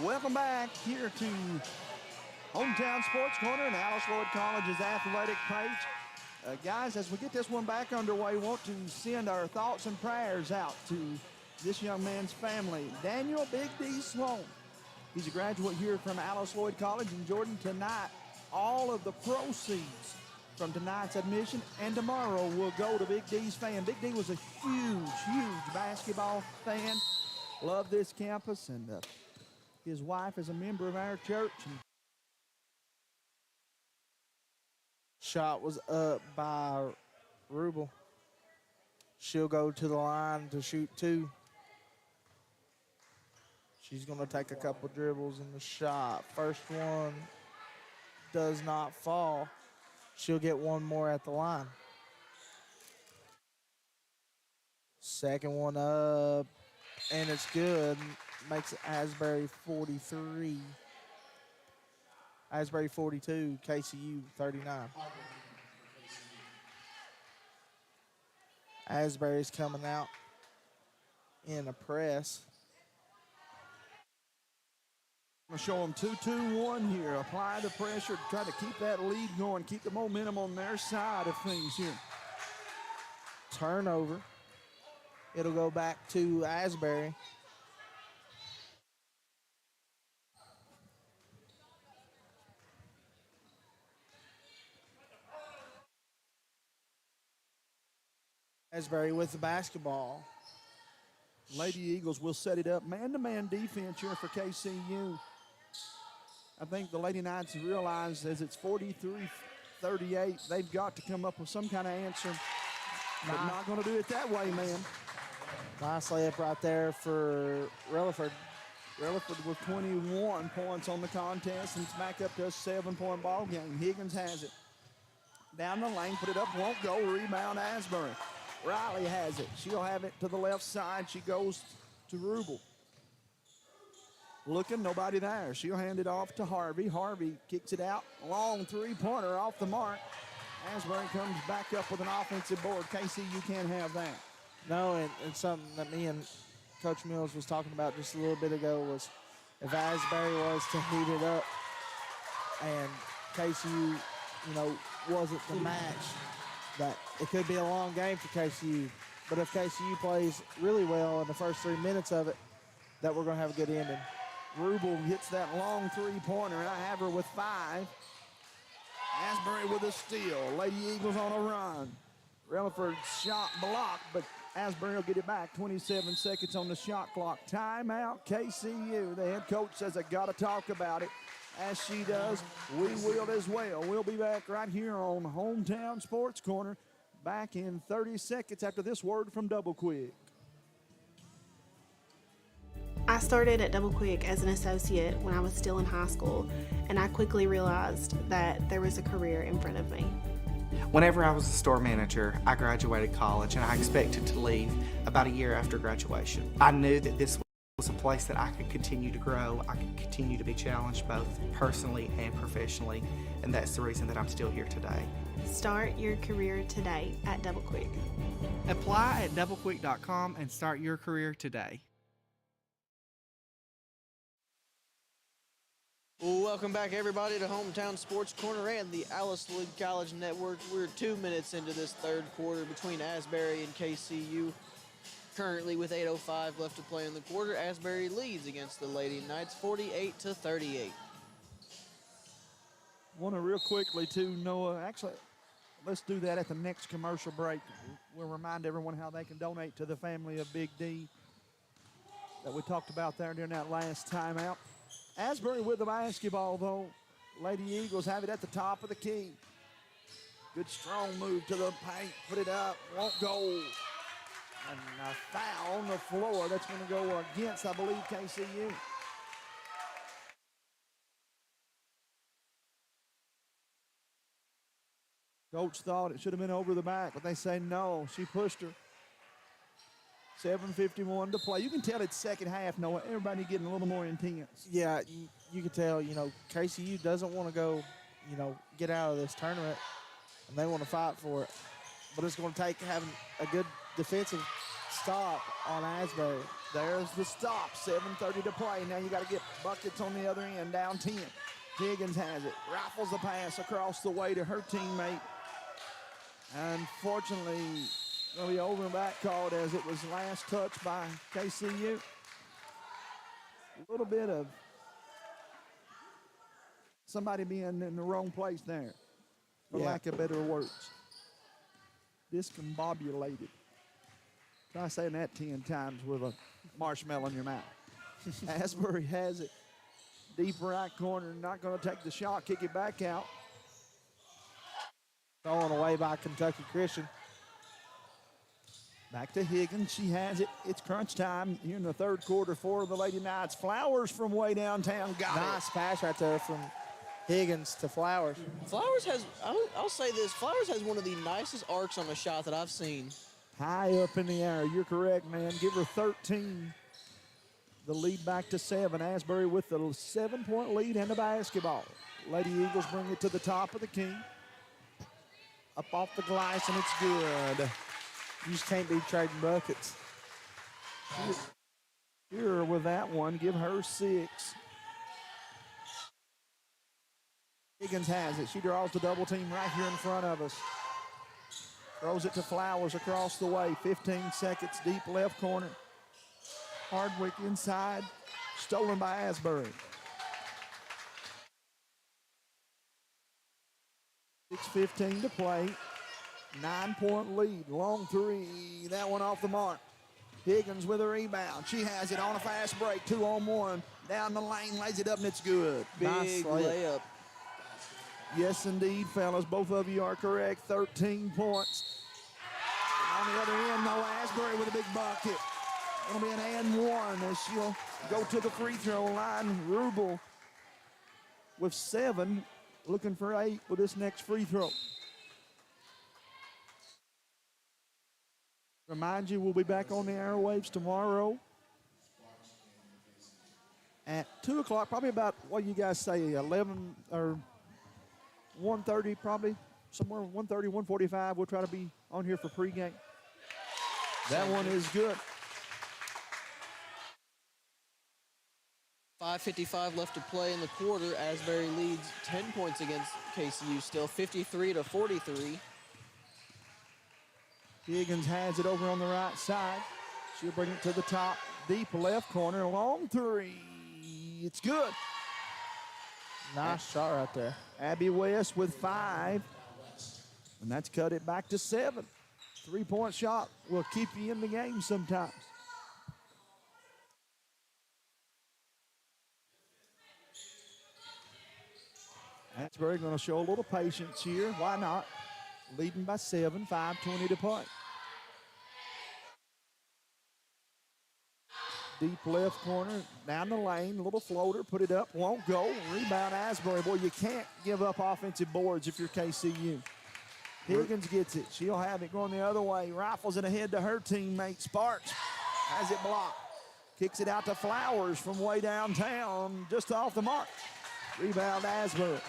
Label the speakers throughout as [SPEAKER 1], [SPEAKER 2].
[SPEAKER 1] Welcome back here to Hometown Sports Corner and Alice Lloyd College's athletic page. Guys, as we get this one back underway, want to send our thoughts and prayers out to this young man's family, Daniel Big D Sloan. He's a graduate here from Alice Lloyd College in Jordan. Tonight, all of the proceeds from tonight's admission and tomorrow will go to Big D's fan. Big D was a huge basketball fan. Loved this campus, and his wife is a member of our church.
[SPEAKER 2] Shot was up by Rubel. She'll go to the line to shoot two. She's going to take a couple dribbles in the shot. First one does not fall. She'll get one more at the line. Second one up, and it's good. Makes it Asbury 43. Asbury 42, KCU 39. Asbury's coming out in a press.
[SPEAKER 1] I'm going to show them 2-2-1 here. Apply the pressure to try to keep that lead going, keep the momentum on their side of things here.
[SPEAKER 2] Turnover. It'll go back to Asbury. Asbury with the basketball.
[SPEAKER 1] Lady Eagles will set it up. Man-to-man defense here for KCU. I think the Lady Knights realize as it's 43-38, they've got to come up with some kind of answer. But not going to do it that way, man.
[SPEAKER 2] Nice layup right there for Relaford.
[SPEAKER 1] Relaford with 21 points on the contest, and it's back up to a 7-point ball game. Higgins has it. Down the lane, put it up, won't go. Rebound, Asbury. Riley has it. She'll have it to the left side. She goes to Rubel. Looking, nobody there. She'll hand it off to Harvey. Harvey kicks it out. Long three-pointer off the mark. Asbury comes back up with an offensive board. KCU can't have that.
[SPEAKER 2] No, and something that me and Coach Mills was talking about just a little bit ago was if Asbury was to heat it up and KCU, wasn't the match, that it could be a long game for KCU. But if KCU plays really well in the first 3 minutes of it, that we're going to have a good ending.
[SPEAKER 1] Rubel hits that long three-pointer, and I have her with 5. Asbury with a steal. Lady Eagles on a run. Relaford shot blocked, but Asbury will get it back. 27 seconds on the shot clock. Timeout, KCU. The head coach says, I got to talk about it. As she does, we will as well. We'll be back right here on Hometown Sports Corner, back in 30 seconds after this word from Double Quick.
[SPEAKER 3] I started at Double Quick as an associate when I was still in high school, and I quickly realized that there was a career in front of me.
[SPEAKER 4] Whenever I was a store manager, I graduated college and I expected to leave about a year after graduation. I knew that this was a place that I could continue to grow, I could continue to be challenged both personally and professionally, and that's the reason that I'm still here today.
[SPEAKER 3] Start your career today at Double Quick.
[SPEAKER 5] Apply at doublequick.com and start your career today.
[SPEAKER 6] Welcome back, everybody, to Hometown Sports Corner and the Alice Lloyd College Network. We're 2 minutes into this third quarter between Asbury and KCU. Currently, with 8:05 left to play in the quarter, Asbury leads against the Lady Knights 48-38.
[SPEAKER 1] Want to real quickly, too, Noah, actually, let's do that at the next commercial break. We'll remind everyone how they can donate to the family of Big D that we talked about there during that last timeout. Asbury with the basketball, though. Lady Eagles have it at the top of the key. Good strong move to the paint. Put it up. Won't go. And a foul on the floor. That's going to go against, I believe, KCU. Coach thought it should have been over the back, but they say no. She pushed her. 7:51 to play. You can tell it's second half, Noah. Everybody getting a little more intense.
[SPEAKER 2] Yeah, you can tell, KCU doesn't want to go, get out of this tournament, and they want to fight for it. But it's going to take having a good defensive stop on Asbury.
[SPEAKER 1] There's the stop. 7:30 to play. Now you got to get buckets on the other end. Down 10. Higgins has it. Rifles the pass across the way to her teammate. Unfortunately, going to be over and back called as it was last touched by KCU. A little bit of somebody being in the wrong place there, for lack of better words. Discombobulated. Try saying that 10 times with a marshmallow in your mouth. Asbury has it. Deep right corner, not going to take the shot, kick it back out.
[SPEAKER 2] Thrown away by Kentucky Christian.
[SPEAKER 1] Back to Higgins, she has it. It's crunch time here in the third quarter for the Lady Knights. Flowers from way downtown, got
[SPEAKER 2] Nice pass right there from Higgins to Flowers.
[SPEAKER 6] Flowers has, I'll say this, Flowers has one of the nicest arcs on a shot that I've seen.
[SPEAKER 1] High up in the air, you're correct, man. Give her 13. The lead back to 7. Asbury with the 7-point lead and the basketball. Lady Eagles bring it to the top of the key. Up off the glass, and it's good.
[SPEAKER 2] You just can't be trading buckets.
[SPEAKER 1] Here with that one, give her 6. Higgins has it. She draws the double team right here in front of us. Throws it to Flowers across the way. 15 seconds, deep left corner. Hardwick inside, stolen by Asbury. 6:15 to play. 9-point lead, long three. That one off the mark. Higgins with a rebound. She has it on a fast break, 2-on-1. Down the lane, lays it up, and it's good.
[SPEAKER 6] Big layup.
[SPEAKER 1] Yes, indeed, fellas. Both of you are correct. 13 points. And on the other end, though, Asbury with a big bucket. It'll be an and one as she'll go to the free throw line. Rubel with 7, looking for 8 with this next free throw. Remind you, we'll be back on the airwaves tomorrow at 2 o'clock, probably about, what you guys say, 11 or 1:30 probably, somewhere 1:30, 1:45. We'll try to be on here for pregame. That one is good.
[SPEAKER 6] 5:55 left to play in the quarter. Asbury leads 10 points against KCU still, 53-43.
[SPEAKER 1] Higgins has it over on the right side. She'll bring it to the top, deep left corner, long three. It's good.
[SPEAKER 2] Nice shot right there.
[SPEAKER 1] Abby West with 5, and that's cut it back to 7. 3-point shot will keep you in the game sometimes. Asbury going to show a little patience here. Why not? Leading by 7, 5:20 to play. Deep left corner, down the lane, little floater, put it up, won't go. Rebound Asbury. Boy, you can't give up offensive boards if you're KCU. Higgins gets it. She'll have it going the other way. Rifles it ahead to her teammate. Sparks has it blocked. Kicks it out to Flowers from way downtown, just off the mark. Rebound Asbury.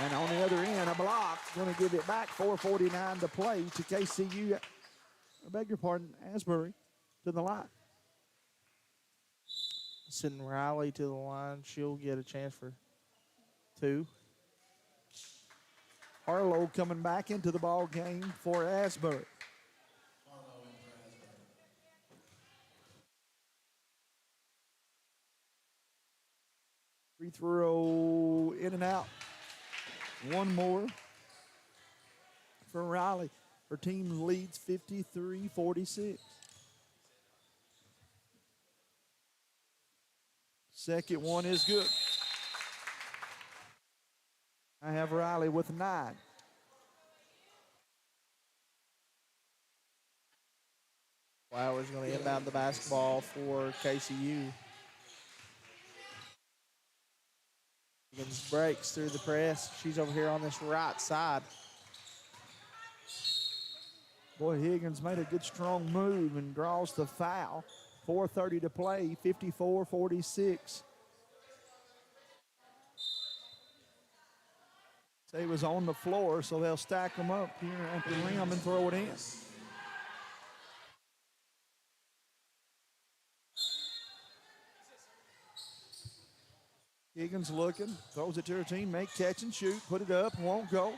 [SPEAKER 1] And on the other end, a block. Going to give it back. 4:49 to play to KCU. I beg your pardon, Asbury to the line.
[SPEAKER 2] Sending Riley to the line. She'll get a chance for 2.
[SPEAKER 1] Harlow coming back into the ball game for Asbury. Free throw in and out. One more for Riley. Her team leads 53-46. Second one is good. I have Riley with 9.
[SPEAKER 2] Flowers going to inbound the basketball for KCU. Higgins breaks through the press. She's over here on this right side.
[SPEAKER 1] Boy, Higgins made a good strong move and draws the foul. 4:30 to play, 54-46. Say it was on the floor, so they'll stack them up here at the rim and throw it in. Higgins looking, throws it to her teammate, catch and shoot, put it up, won't go.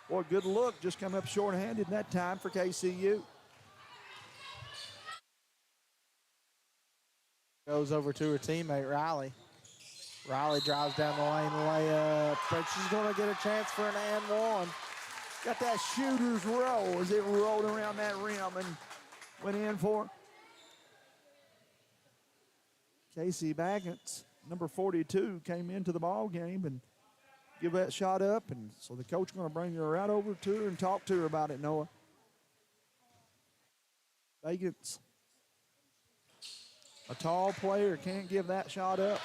[SPEAKER 1] Boy, good look, just come up short-handed that time for KCU.
[SPEAKER 2] Goes over to her teammate, Riley. Riley drives down the lane, layup, but she's going to get a chance for an and one.
[SPEAKER 1] Got that shooter's roll as it rolled around that rim and went in for Casey Baggins. Number 42 came into the ball game and give that shot up, and so the coach going to bring her right over to her and talk to her about it, Noah. Baggins, a tall player, can't give that shot up.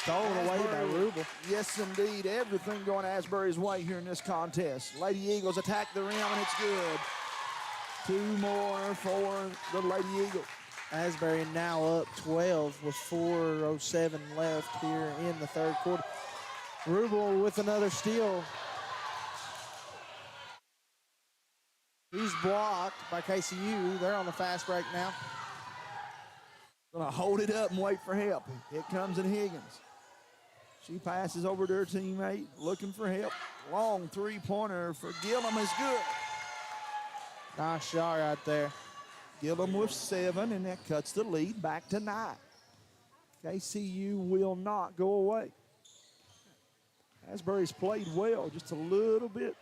[SPEAKER 2] Stolen away by Rubel.
[SPEAKER 1] Yes, indeed. Everything going Asbury's way here in this contest. Lady Eagles attack the rim, and it's good. 2 more for the Lady Eagles.
[SPEAKER 2] Asbury now up 12 with 4:07 left here in the third quarter. Rubel with another steal. He's blocked by KCU. They're on the fast break now.
[SPEAKER 1] Gonna hold it up and wait for help. It comes in Higgins. She passes over to her teammate, looking for help. Long three-pointer for Gillum is good.
[SPEAKER 2] Nice shot right there.
[SPEAKER 1] Gillum with 7, and that cuts the lead back to 9. KCU will not go away. Asbury's played well, just a little bit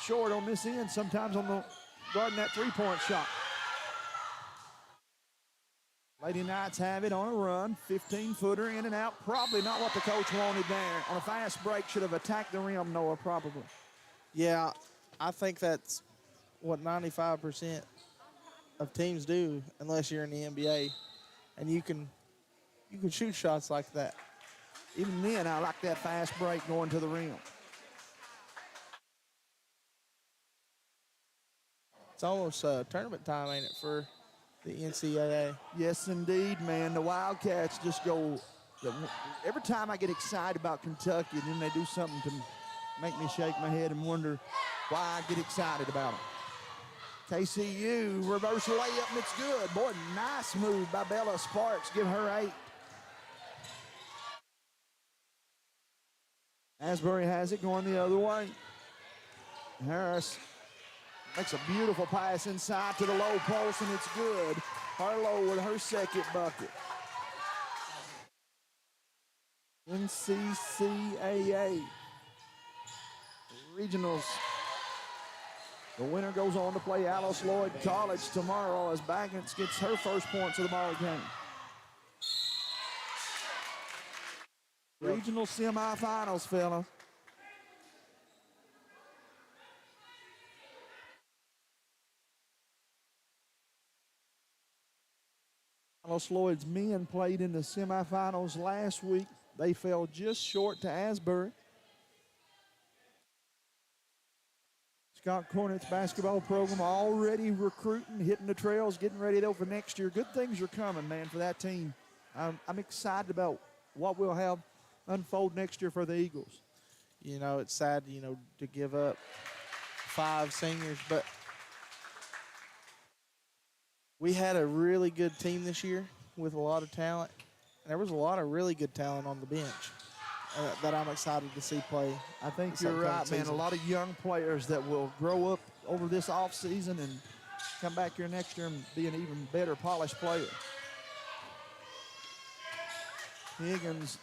[SPEAKER 1] short on this end, sometimes on the guarding that three-point shot. Lady Knights have it on a run, 15-footer in and out. Probably not what the coach wanted there. On a fast break, should have attacked the rim, Noah, probably.
[SPEAKER 2] Yeah, I think that's what 95% of teams do, unless you're in the NBA, and you can shoot shots like that.
[SPEAKER 1] Even then, I like that fast break going to the rim.
[SPEAKER 2] It's almost tournament time, ain't it, for the NCAA?
[SPEAKER 1] Yes, indeed, man. The Wildcats just go. Every time I get excited about Kentucky, then they do something to make me shake my head and wonder why I get excited about them. KCU, reverse layup, and it's good. Boy, nice move by Bella Sparks. Give her 8. Asbury has it going the other way. Harris makes a beautiful pass inside to the low post, and it's good. Harlow with her second bucket. NCCAA Regionals. The winner goes on to play Alice Lloyd College tomorrow as Baggins gets her first points of the ball game. Regional semifinals, fellas. Alice Lloyd's men played in the semifinals last week. They fell just short to Asbury. Scott Cornett's basketball program already recruiting, hitting the trails, getting ready though for next year. Good things are coming, man, for that team. I'm excited about what we'll have unfold next year for the Eagles.
[SPEAKER 2] You know, it's sad, to give up 5 seniors, but we had a really good team this year with a lot of talent. And there was a lot of really good talent on the bench that I'm excited to see play.
[SPEAKER 1] I think you're right, man. A lot of young players that will grow up over this offseason and come back here next year and be an even better polished player. Higgins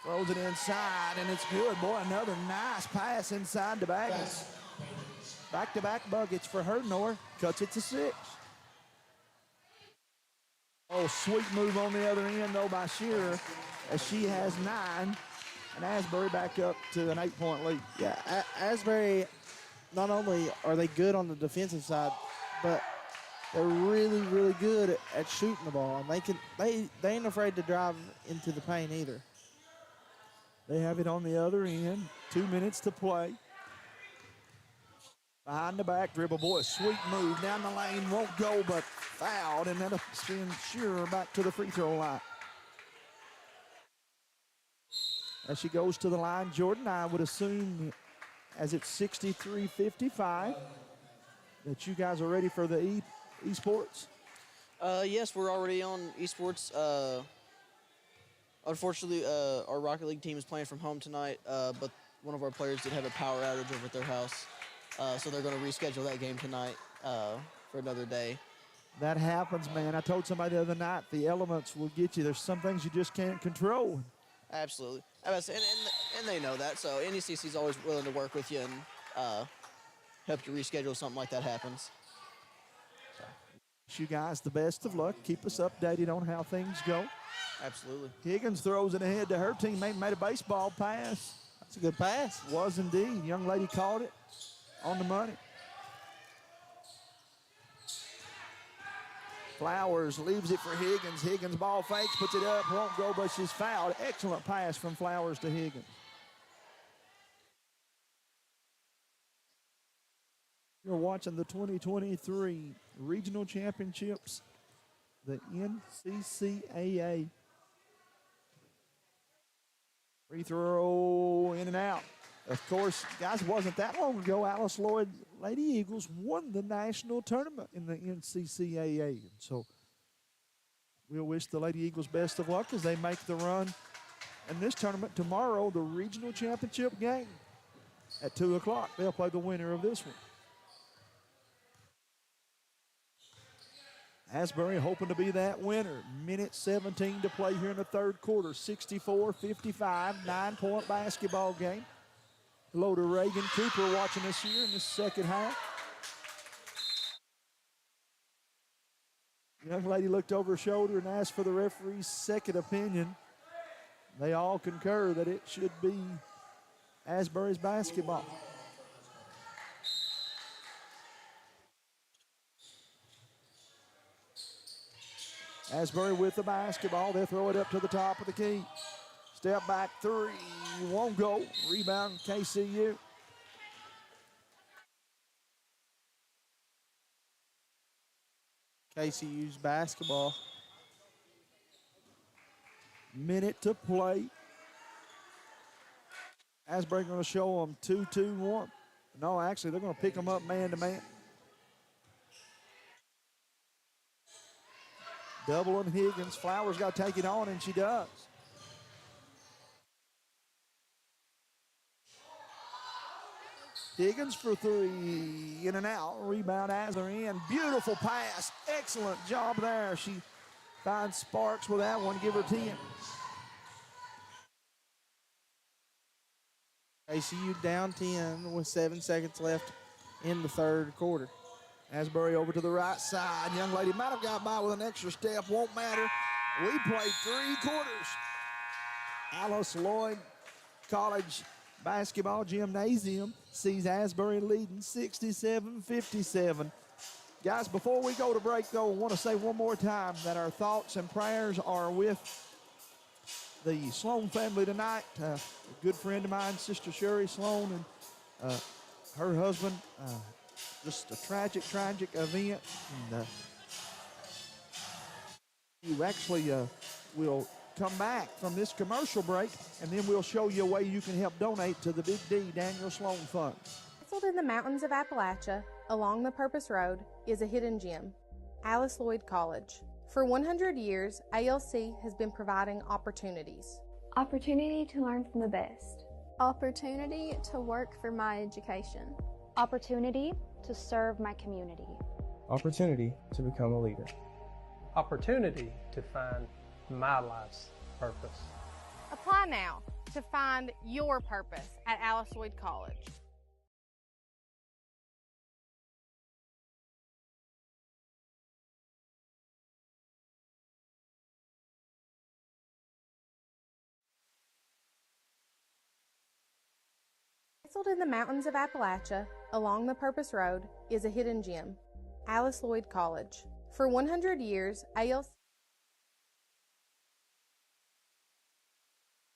[SPEAKER 1] throws it inside, and it's good. Boy, another nice pass inside to Baggins. Back-to-back buckets for her, Noah. Cuts it to 6. Oh, sweet move on the other end, though, by Shearer, as she has 9, and Asbury back up to an 8-point lead.
[SPEAKER 2] Yeah, Asbury, not only are they good on the defensive side, but they're really, really good at shooting the ball, and they ain't afraid to drive into the paint either.
[SPEAKER 1] They have it on the other end. 2 minutes to play. Behind the back dribble. Boy, sweet move down the lane. Won't go, but fouled, and that'll send Shearer back to the free throw line. As she goes to the line, Jordan, I would assume as it's 63-55 that you guys are ready for the esports.
[SPEAKER 6] Yes, we're already on esports. Unfortunately, our Rocket League team is playing from home tonight, but one of our players did have a power outage over at their house, so they're going to reschedule that game tonight for another day.
[SPEAKER 1] That happens, man. I told somebody the other night, the elements will get you. There's some things you just can't control.
[SPEAKER 6] Absolutely. And they know that, so NECC is always willing to work with you and help you reschedule if something like that happens.
[SPEAKER 1] Wish you guys the best of luck. Keep us updated on how things go.
[SPEAKER 6] Absolutely.
[SPEAKER 1] Higgins throws it ahead to her teammate, made a baseball pass.
[SPEAKER 2] That's a good pass.
[SPEAKER 1] Was indeed. Young lady caught it on the money. Flowers leaves it for Higgins. Higgins ball fakes, puts it up, won't go, but she's fouled. Excellent pass from Flowers to Higgins. You're watching the 2023 Regional Championships, the NCCAA. Free throw in and out. Of course, guys, it wasn't that long ago, Alice Lloyd Lady Eagles won the national tournament in the NCCAA. And so we'll wish the Lady Eagles best of luck as they make the run in this tournament tomorrow, the regional championship game at 2 o'clock. They'll play the winner of this one. Asbury hoping to be that winner. Minute 17 to play here in the third quarter. 64-55, 9-point basketball game. Hello to Reagan Cooper watching this year in the second half. Young lady looked over her shoulder and asked for the referee's second opinion. They all concur that it should be Asbury's basketball. Asbury with the basketball. They throw it up to the top of the key. Step back three, won't go. Rebound KCU.
[SPEAKER 2] KCU's basketball.
[SPEAKER 1] Minute to play. Asbury going to show them 2-2-1. No, actually, they're going to pick them up man to man. Doubling Higgins. Flowers got to take it on, and she does. Higgins for three, in and out. Rebound as they're in. Beautiful pass. Excellent job there. She finds Sparks with that one. Give her 10.
[SPEAKER 2] KCU down 10 with 7 seconds left in the third quarter.
[SPEAKER 1] Asbury over to the right side. Young lady might have got by with an extra step. Won't matter. We played 3 quarters. Alice Lloyd College Basketball Gymnasium sees Asbury leading 67-57. Guys, before we go to break, though, I want to say one more time that our thoughts and prayers are with the Sloan family tonight. A good friend of mine, Sister Sherry Sloan, and her husband. Just a tragic event. And you actually will come back from this commercial break, and then we'll show you a way you can help donate to the Big D Daniel Sloan Fund.
[SPEAKER 3] Nestled in the mountains of Appalachia, along the Purpose Road, is a hidden gem, Alice Lloyd College. For 100 years, ALC has been providing opportunities.
[SPEAKER 7] Opportunity to learn from the best.
[SPEAKER 8] Opportunity to work for my education.
[SPEAKER 7] Opportunity to serve my community.
[SPEAKER 9] Opportunity to become a leader.
[SPEAKER 10] Opportunity to find my life's purpose.
[SPEAKER 11] Apply now to find your purpose at Alice Lloyd College.
[SPEAKER 3] Nestled in the mountains of Appalachia, along the Purpose Road, is a hidden gem, Alice Lloyd College. For 100 years, ALC...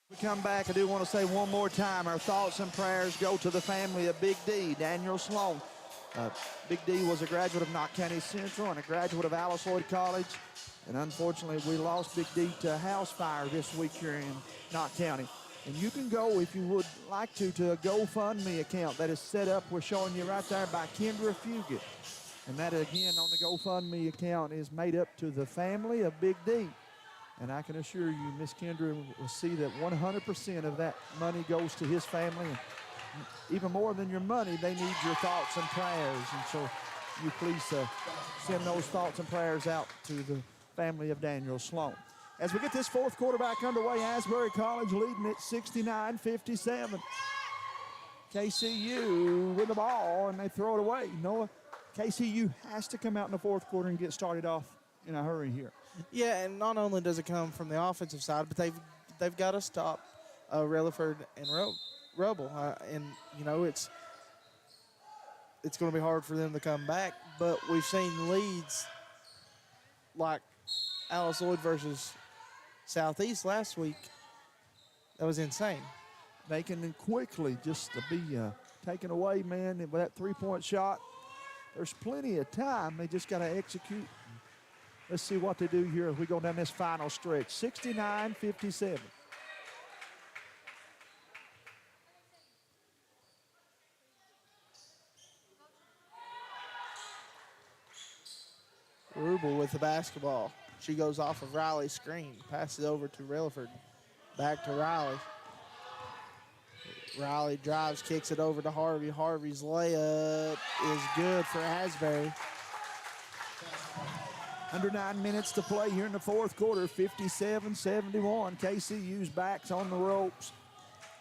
[SPEAKER 1] We come back, I do want to say one more time, our thoughts and prayers go to the family of Big D, Daniel Sloan. Big D was a graduate of Knott County Central and a graduate of Alice Lloyd College. And unfortunately, we lost Big D to a house fire this week here in Knott County. And you can go, if you would like to a GoFundMe account that is set up. We're showing you right there by Kendra Fugit. And that, again, on the GoFundMe account is made up to the family of Big D. And I can assure you, Miss Kendra will see that 100% of that money goes to his family. And even more than your money, they need your thoughts and prayers. And so you please send those thoughts and prayers out to the family of Daniel Sloan. As we get this fourth quarter back underway, Asbury College leading it 69-57. KCU with the ball, and they throw it away. Noah, KCU has to come out in the fourth quarter and get started off in a hurry here.
[SPEAKER 2] Yeah, and not only does it come from the offensive side, but they've got to stop Relaford and Rebel. And, you know, it's going to be hard for them to come back. But we've seen leads like Alice Lloyd versus Southeast last week. That was insane.
[SPEAKER 1] They can quickly just be taken away, man, with that three-point shot. There's plenty of time. They just got to execute. Let's see what they do here as we go down this final stretch. 69-57.
[SPEAKER 2] Rubel with the basketball. She goes off of Riley's screen, passes over to Relaford. Back to Riley. Riley drives, kicks it over to Harvey. Harvey's layup is good for Asbury.
[SPEAKER 1] Under 9 minutes to play here in the fourth quarter, 57-71. KCU's back's on the ropes.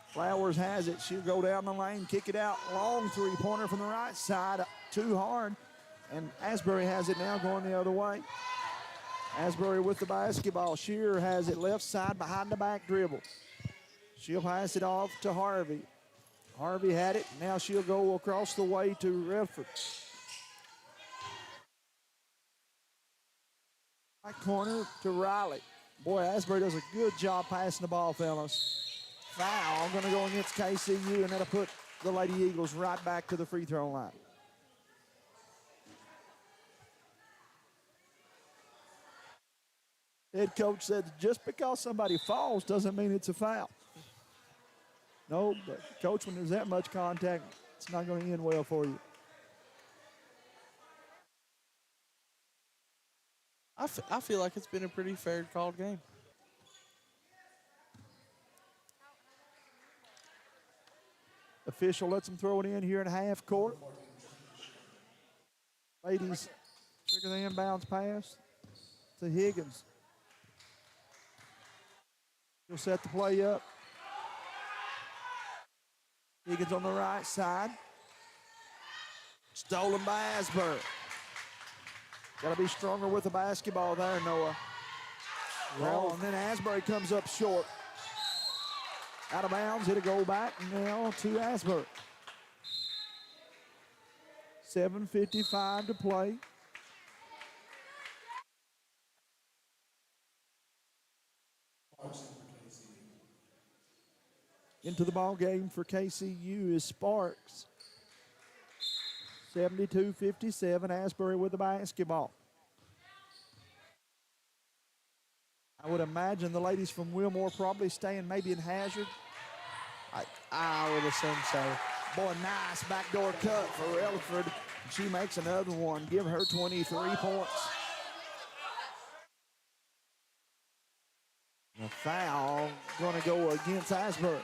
[SPEAKER 1] Flowers has it. She'll go down the lane, kick it out. Long three-pointer from the right side, too hard. And Asbury has it now going the other way. Asbury with the basketball. Shearer has it left side behind the back dribble. She'll pass it off to Harvey. Harvey had it. Now she'll go across the way to Redford. Right corner to Riley. Boy, Asbury does a good job passing the ball, fellas. Foul going to go against KCU, and that'll put the Lady Eagles right back to the free throw line. Head coach said just because somebody falls doesn't mean it's a foul. No, but coach, when there's that much contact, it's not going to end well for you.
[SPEAKER 2] I feel like it's been a pretty fair called game.
[SPEAKER 1] Official lets them throw it in here in half court. Ladies trigger the inbounds pass to Higgins. He'll set the play up. Higgins on the right side. Stolen by Asbury. Got to be stronger with the basketball there, Noah. Well, and then Asbury comes up short. Out of bounds, it'll go back now to Asbury. 7:55 to play. Into the ball game for KCU is Sparks. 72-57, Asbury with the basketball. I would imagine the ladies from Wilmore probably staying maybe in Hazard.
[SPEAKER 2] I would assume so.
[SPEAKER 1] Boy, nice backdoor cut for Relaford. She makes another one. Give her 23 points. A foul going to go against Asbury.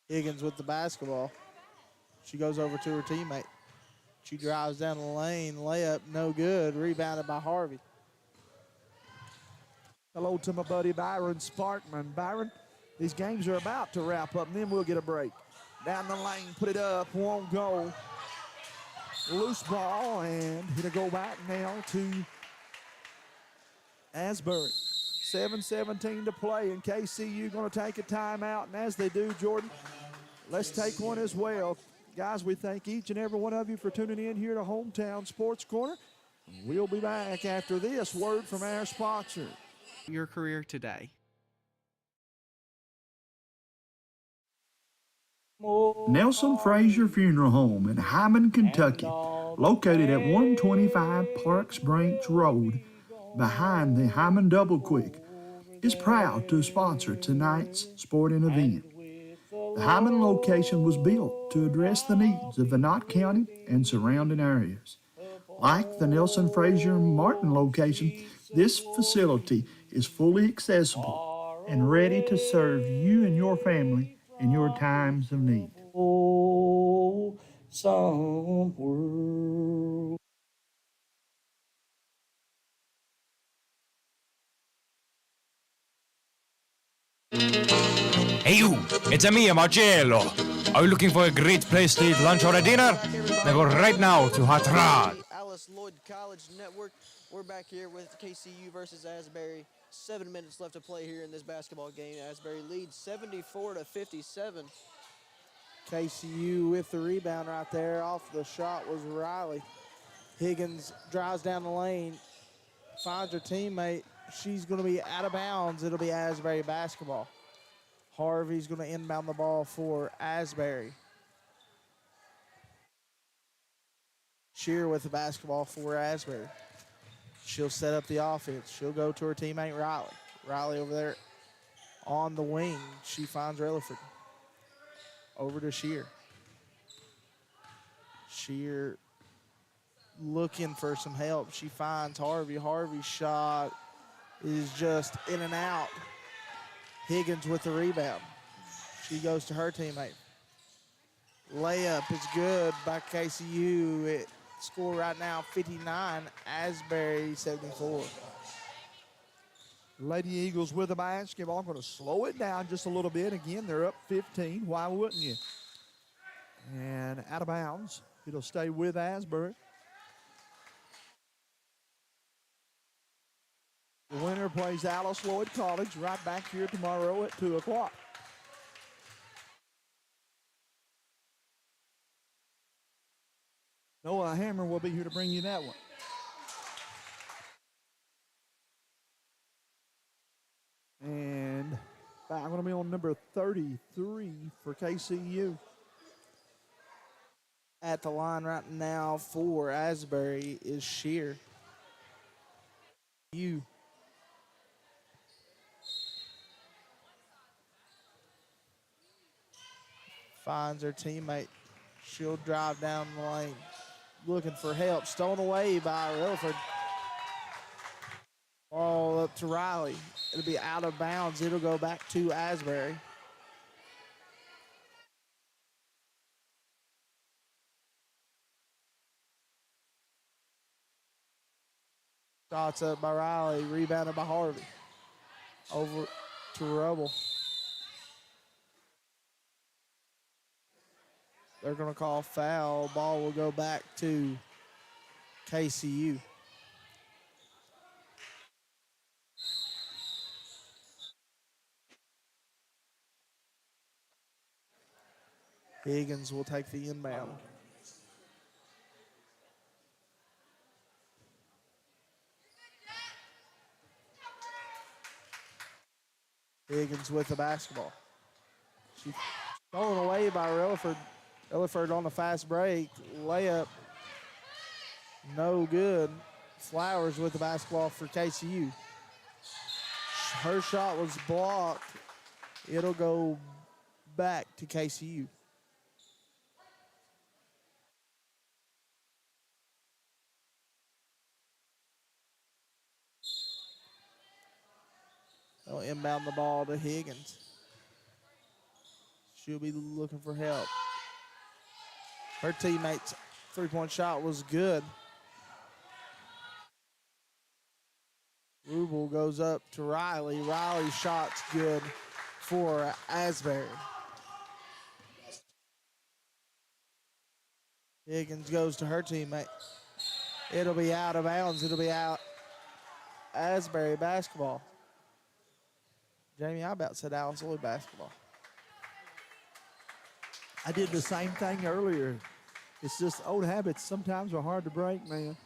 [SPEAKER 2] Higgins with the basketball. She goes over to her teammate. She drives down the lane, layup, no good, rebounded by Harvey.
[SPEAKER 1] Hello to my buddy Byron Sparkman. Byron, these games are about to wrap up, and then we'll get a break. Down the lane, put it up, won't go. Loose ball, and it'll go back now to Asbury. 7:17 to play, and KCU going to take a timeout. And as they do, Jordan, let's take one as well. Guys, we thank each and every one of you for tuning in here to Hometown Sports Corner. We'll be back after this word from our sponsor.
[SPEAKER 5] Your career today.
[SPEAKER 12] Nelson Frazier Funeral Home in Hyman, Kentucky, located at 125 Parks Branch Road, behind the Hyman Double Quick, is proud to sponsor tonight's sporting event. The Hyman location was built to address the needs of the Knott County and surrounding areas. Like the Nelson Frazier Martin location, this facility is fully accessible and ready to serve you and your family in your times of need.
[SPEAKER 13] Oh, some world.
[SPEAKER 14] Hey you, it's me, Marcello. Are you looking for a great place to eat lunch or a dinner? Then go right now to Hot Rod.
[SPEAKER 6] Alice Lloyd College Network. We're back here with KCU versus Asbury. 7 minutes left to play here in this basketball game. Asbury leads 74-57.
[SPEAKER 2] KCU with the rebound right there. Off the shot was Riley. Higgins drives down the lane, finds her teammate. She's going to be out of bounds. It'll be Asbury basketball. Harvey's going to inbound the ball for Asbury. Shear with the basketball for Asbury. She'll set up the offense. She'll go to her teammate Riley. Riley over there on the wing. She finds Rutherford. Over to Shear. Shear looking for some help. She finds Harvey. Harvey's shot is just in and out. Higgins with the rebound. She goes to her teammate. Layup is good by KCU. It score right now 59, Asbury 74.
[SPEAKER 1] Lady Eagles with the basketball. I'm going to slow it down just a little bit. Again, they're up 15. Why wouldn't you? And out of bounds. It'll stay with Asbury. The winner plays Alice Lloyd College right back here tomorrow at 2 o'clock. Noah Hammer will be here to bring you that one. And I'm going to be on number 33 for KCU.
[SPEAKER 2] At the line right now for Asbury is Shear. You. Finds her teammate. She'll drive down the lane. Looking for help. Stolen away by Rutherford. Ball up to Riley. It'll be out of bounds. It'll go back to Asbury. Shots up by Riley. Rebounded by Harvey. Over to Rubble. They're going to call foul. Ball will go back to KCU. Higgins will take the inbound. Higgins with the basketball. She's stolen away by Rutherford. Rutherford on the fast break. Layup. No good. Flowers with the basketball for KCU. Her shot was blocked. It'll go back to KCU. They'll inbound the ball to Higgins. She'll be looking for help. Her teammate's three-point shot was good. Rubel goes up to Riley. Riley's shot's good for Asbury. Higgins goes to her teammate. It'll be out of bounds. It'll be out Asbury basketball. Jamie, I about said Alice Lloyd basketball.
[SPEAKER 1] I did the same thing earlier. It's just old habits sometimes are hard to break, man.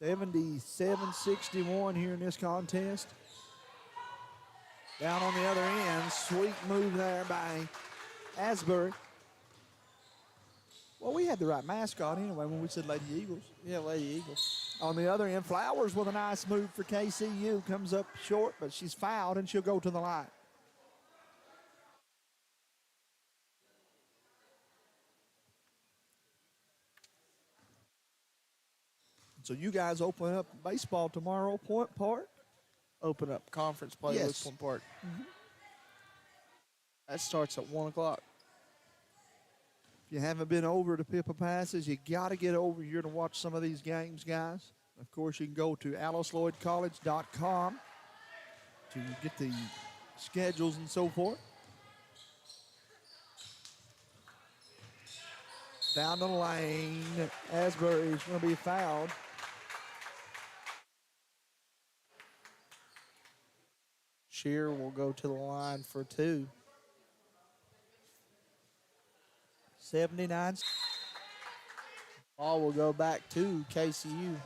[SPEAKER 1] 77-61 here in this contest. Down on the other end, sweet move there by Asbury. Well, we had the right mascot anyway when we said Lady Eagles.
[SPEAKER 2] Yeah, Lady Eagles.
[SPEAKER 1] On the other end, Flowers with a nice move for KCU. Comes up short, but she's fouled, and she'll go to the line. So you guys open up baseball tomorrow, Point Park?
[SPEAKER 2] Open up conference play
[SPEAKER 1] Yes.
[SPEAKER 2] with Point Park. That starts at 1 o'clock.
[SPEAKER 1] If you haven't been over to Pippa Passes, you got to get over here to watch some of these games, guys. Of course, you can go to AliceLloydCollege.com to get the schedules and so forth. Down the lane, Asbury is going to be fouled.
[SPEAKER 2] Shear will go to the line for 2.
[SPEAKER 1] 79.
[SPEAKER 2] Ball will go back to KCU.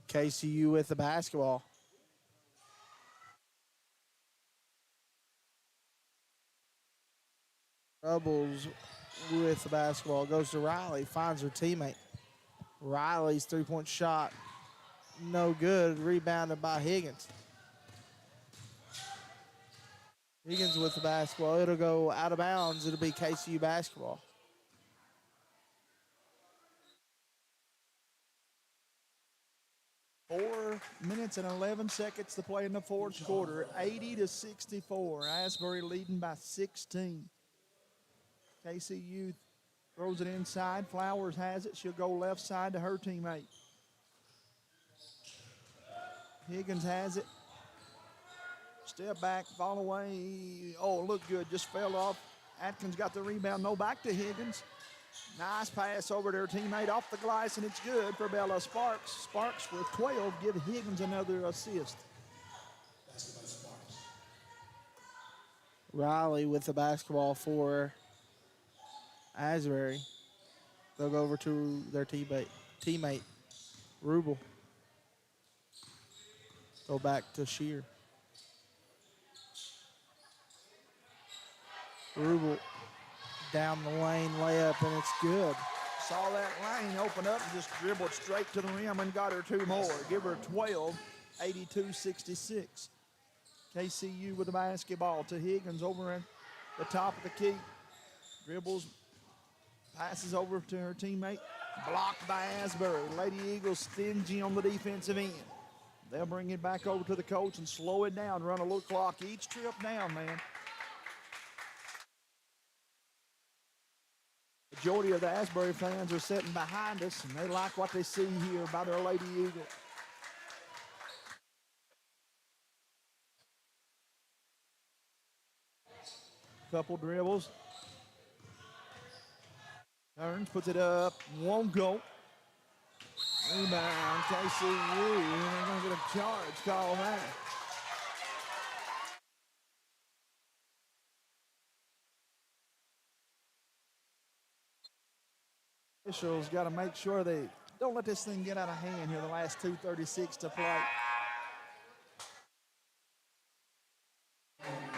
[SPEAKER 2] KCU with the basketball. Rebels with the basketball. Goes to Riley. Finds her teammate. Riley's three-point shot. No good. Rebounded by Higgins. Higgins with the basketball. It'll go out of bounds. It'll be KCU basketball.
[SPEAKER 1] Four minutes and 11 seconds to play in the fourth quarter. 80-64. Asbury leading by 16. KCU throws it inside. Flowers has it. She'll go left side to her teammate. Higgins has it. Step back, fall away. Oh, look good. Just fell off. Atkins got the rebound. No, back to Higgins. Nice pass over to her teammate off the glass, and it's good for Bella Sparks. Sparks with 12. Give Higgins another assist.
[SPEAKER 2] Riley with the basketball for Asbury. They'll go over to their teammate Rubel. Go back to Shear. Rubel down the lane, layup, and it's good.
[SPEAKER 1] Saw that lane open up and just dribbled straight to the rim and got her 2 more. Give her 12, 82-66. KCU with the basketball to Higgins over at the top of the key. Dribbles, passes over to her teammate. Blocked by Asbury. Lady Eagles stingy on the defensive end. They'll bring it back over to the coach and slow it down, run a little clock each trip down, man. Majority of the Asbury fans are sitting behind us, and they like what they see here by their Lady Eagle. Couple dribbles. Turns, puts it up, won't go. Rebound, KCU, and they're going to get a charge call there. Officials got to make sure they don't let this thing get out of hand here the last 2:36 to play.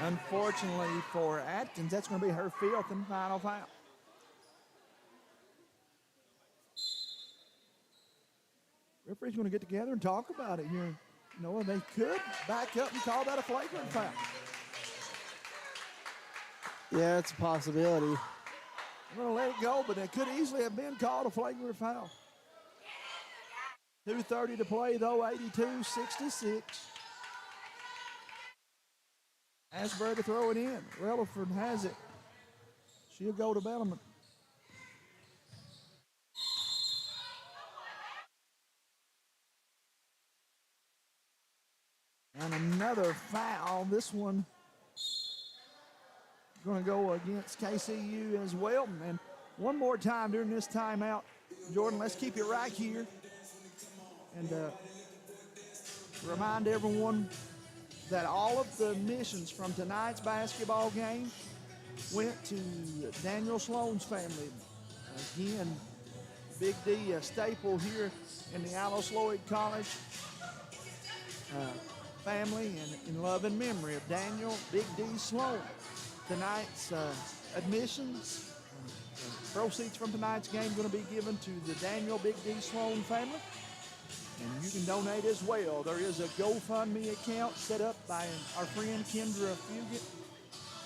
[SPEAKER 1] Unfortunately for Atkins, that's going to be her 5th and final foul. Referee's going to get together and talk about it here. You know, they could back up and call that a flagrant foul.
[SPEAKER 2] Yeah, it's a possibility.
[SPEAKER 1] I'm going to let it go, but it could easily have been called a flagrant foul. 2:30 to play, though, 82-66. Asbury to throw it in. Rutherford has it. She'll go to Bellarmine. And another foul. This one going to go against KCU as well. And one more time during this timeout, Jordan, let's keep it right here. And remind everyone that all of the admissions from tonight's basketball game went to Daniel Sloan's family. Again, Big D, a staple here in the Alice Lloyd College family, and in love and memory of Daniel Big D Sloan. Tonight's admissions, proceeds from tonight's game going to be given to the Daniel Big D Sloan family. And you can donate as well. There is a GoFundMe account set up by our friend Kendra Fugit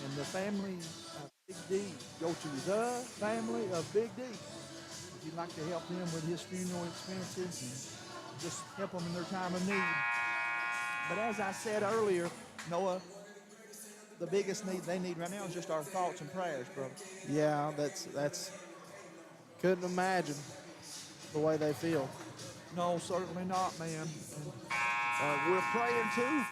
[SPEAKER 1] and the family of Big D. Go to the family of Big D if you'd like to help them with his funeral expenses and just help them in their time of need. But as I said earlier, Noah, the biggest need they need right now is just our thoughts and prayers, brother.
[SPEAKER 2] Yeah, that's couldn't imagine the way they feel.
[SPEAKER 1] No, certainly not, man. And, we're praying too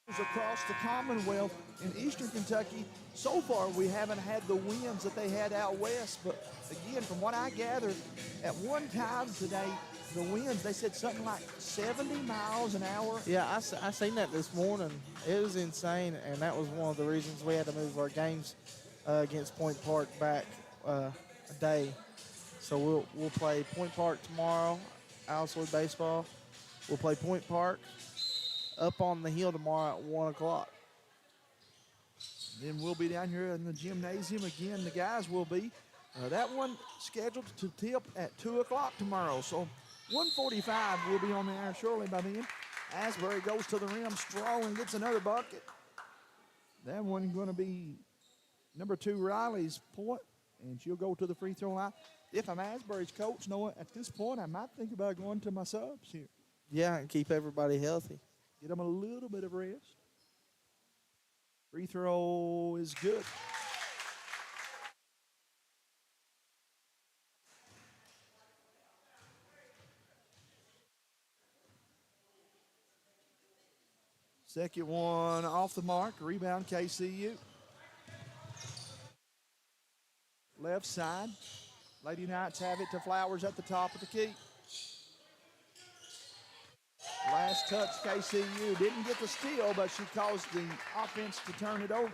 [SPEAKER 1] across the Commonwealth in Eastern Kentucky. So far, we haven't had the winds that they had out west. But again, from what I gathered, at one time today, the winds, they said something like 70 miles an hour.
[SPEAKER 2] Yeah, I seen that this morning. It was insane, and that was one of the reasons we had to move our games against Point Park back a day. So we'll play Point Park tomorrow, Alice Lloyd baseball. We'll play Point Park up on the hill tomorrow at 1 o'clock.
[SPEAKER 1] Then we'll be down here in the gymnasium again. The guys will be. That one scheduled to tip at 2 o'clock tomorrow. So 1:45 we'll be on the air shortly by then. Asbury goes to the rim strong and gets another bucket. That one going to be number 2 Riley's point, and she'll go to the free throw line. If I'm Asbury's coach, Noah, at this point I might think about going to my subs here.
[SPEAKER 2] Yeah, and keep everybody healthy.
[SPEAKER 1] Get them a little bit of rest. Free throw is good. Second one off the mark. Rebound KCU. Left side. Lady Knights have it to Flowers at the top of the key. Last touch, KCU didn't get the steal, but she caused the offense to turn it over.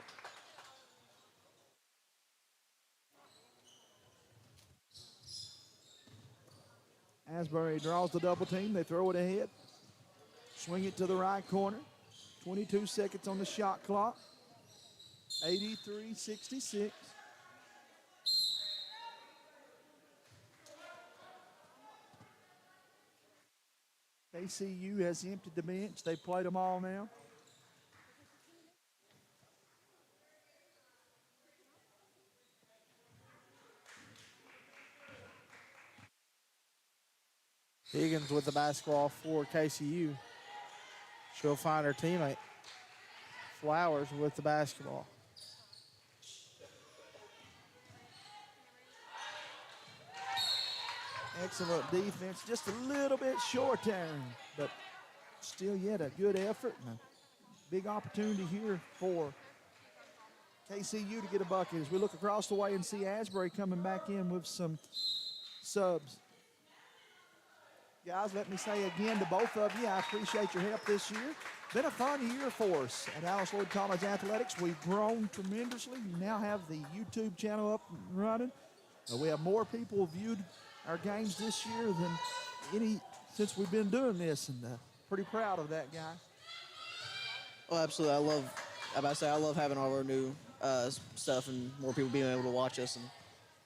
[SPEAKER 1] Asbury draws the double team. They throw it ahead. Swing it to the right corner. 22 seconds on the shot clock. 83-66. KCU has emptied the bench. They played them all now.
[SPEAKER 2] Higgins with the basketball for KCU. She'll find her teammate. Flowers with the basketball.
[SPEAKER 1] Excellent defense, just a little bit short term, but still yet a good effort and a big opportunity here for KCU to get a bucket as we look across the way and see Asbury coming back in with some subs. Guys, let me say again to both of you, I appreciate your help this year. Been a fun year for us at Alice Lloyd College Athletics. We've grown tremendously. We now have the YouTube channel up and running. We have more people viewed our games this year than any since we've been doing this, and pretty proud of that, guys.
[SPEAKER 6] Oh, absolutely. I love having all our new stuff and more people being able to watch us. And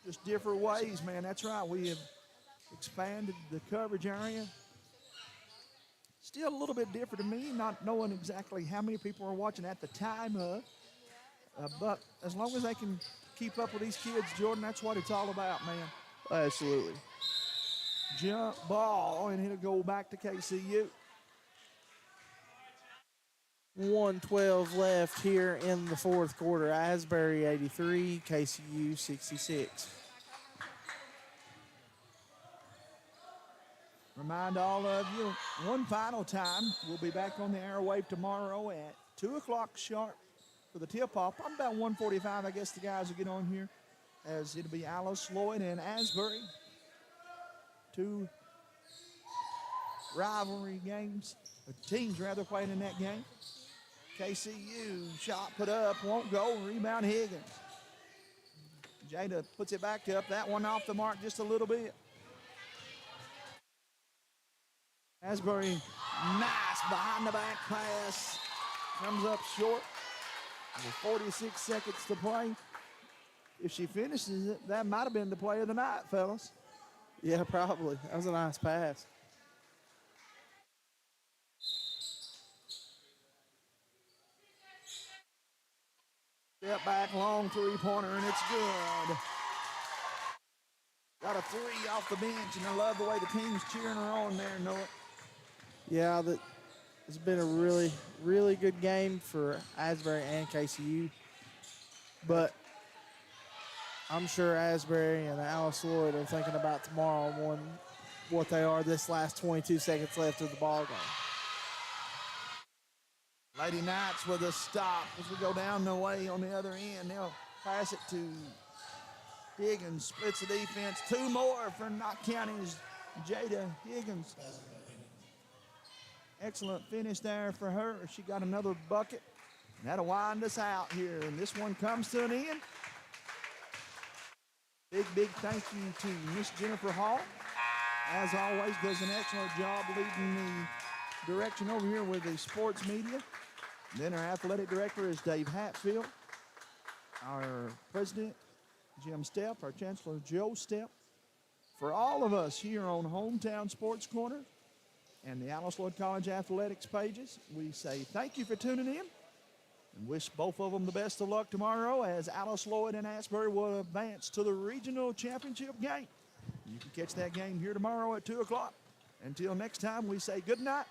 [SPEAKER 1] just different ways, man. That's right. We have expanded the coverage area. Still a little bit different to me, not knowing exactly how many people are watching at the time of. But as long as they can keep up with these kids, Jordan, that's what it's all about, man.
[SPEAKER 6] Absolutely.
[SPEAKER 1] Jump ball, and it'll go back to KCU.
[SPEAKER 2] 1:12 left here in the fourth quarter. Asbury 83, KCU 66.
[SPEAKER 1] Remind all of you, one final time, we'll be back on the airwave tomorrow at 2 o'clock sharp for the tip-off. I'm about 1:45, I guess the guys will get on here, as it'll be Alice Lloyd and Asbury. 2 rivalry games, or teams rather, playing in that game. KCU, shot put up, won't go, rebound Higgins. Jada puts it back up, that one off the mark just a little bit. Asbury, nice behind the back pass, comes up short with 46 seconds to play. If she finishes it, that might have been the play of the night, fellas.
[SPEAKER 2] Yeah, probably. That was a nice pass.
[SPEAKER 1] back long three-pointer, and it's good. Got a three off the bench, and I love the way the team's cheering her on there, Noah.
[SPEAKER 2] Yeah, it's been a really, really good game for Asbury and KCU. But I'm sure Asbury and Alice Lloyd are thinking about tomorrow more than what they are this last 22 seconds left of the ball game.
[SPEAKER 1] Lady Knights with a stop as we go down the way on the other end. They'll pass it to Higgins, splits the defense. Two more for Knott County's Jada Higgins. Excellent finish there for her. She got another bucket. And that'll wind us out here. And this one comes to an end. Big thank you to Miss Jennifer Hall. As always, does an excellent job leading the direction over here with the sports media. And then our athletic director is Dave Hatfield. Our president, Jim Stepp. Our chancellor, Joe Stepp. For all of us here on Hometown Sports Corner and the Alice Lloyd College athletics pages, we say thank you for tuning in and wish both of them the best of luck tomorrow as Alice Lloyd and Asbury will advance to the regional championship game. You can catch that game here tomorrow at 2 o'clock. Until next time, we say good night.